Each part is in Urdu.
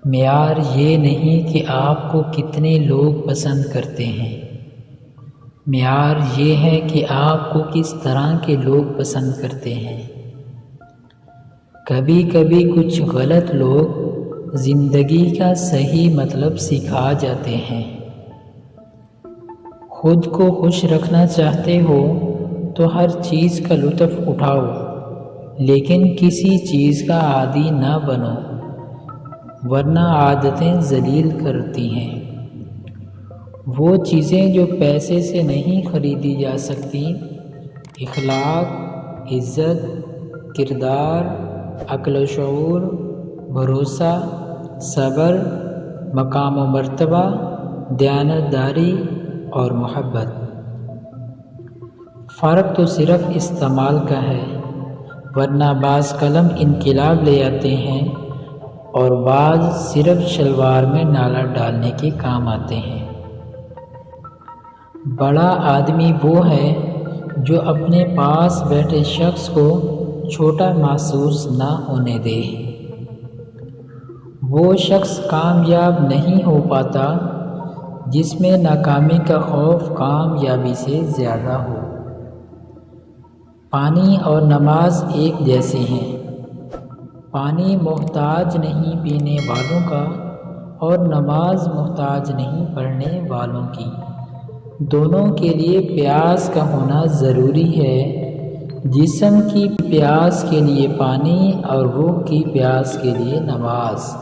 معیار یہ نہیں کہ آپ کو کتنے لوگ پسند کرتے ہیں، معیار یہ ہے کہ آپ کو کس طرح کے لوگ پسند کرتے ہیں۔ کبھی کبھی کچھ غلط لوگ زندگی کا صحیح مطلب سکھا جاتے ہیں۔ خود کو خوش رکھنا چاہتے ہو تو ہر چیز کا لطف اٹھاؤ، لیکن کسی چیز کا عادی نہ بنو، ورنہ عادتیں ذلیل کرتی ہیں۔ وہ چیزیں جو پیسے سے نہیں خریدی جا سکتی، اخلاق، عزت، کردار، عقل و شعور، بھروسہ، صبر، مقام و مرتبہ، دیانتداری اور محبت۔ فرق تو صرف استعمال کا ہے، ورنہ بعض قلم انقلاب لے آتے ہیں اور بعض صرف شلوار میں نالا ڈالنے کے کام آتے ہیں۔ بڑا آدمی وہ ہے جو اپنے پاس بیٹھے شخص کو چھوٹا محسوس نہ ہونے دے۔ وہ شخص کامیاب نہیں ہو پاتا جس میں ناکامی کا خوف کامیابی سے زیادہ ہو۔ پانی اور نماز ایک جیسے ہیں۔ پانی محتاج نہیں پینے والوں کا، اور نماز محتاج نہیں پڑھنے والوں کی۔ دونوں کے لیے پیاس کا ہونا ضروری ہے۔ جسم کی پیاس کے لیے پانی اور روح کی پیاس کے لیے نماز۔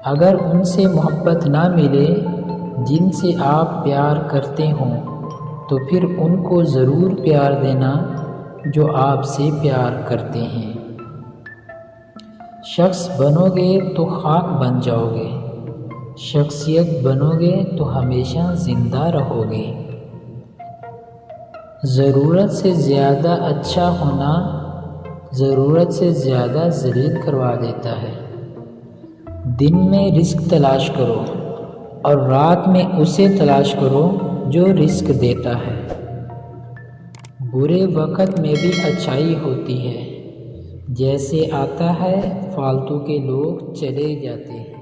اگر ان سے محبت نہ ملے جن سے آپ پیار کرتے ہوں، تو پھر ان کو ضرور پیار دینا جو آپ سے پیار کرتے ہیں۔ شخص بنو گے تو خاک بن جاؤ گے، شخصیت بنو گے تو ہمیشہ زندہ رہو گے۔ ضرورت سے زیادہ اچھا ہونا ضرورت سے زیادہ ذلیل کروا دیتا ہے۔ دن میں رزق تلاش کرو اور رات میں اسے تلاش کرو جو رزق دیتا ہے۔ برے وقت میں بھی اچھائی ہوتی ہے، جیسے آتا ہے فالتو کے لوگ چلے جاتے ہیں۔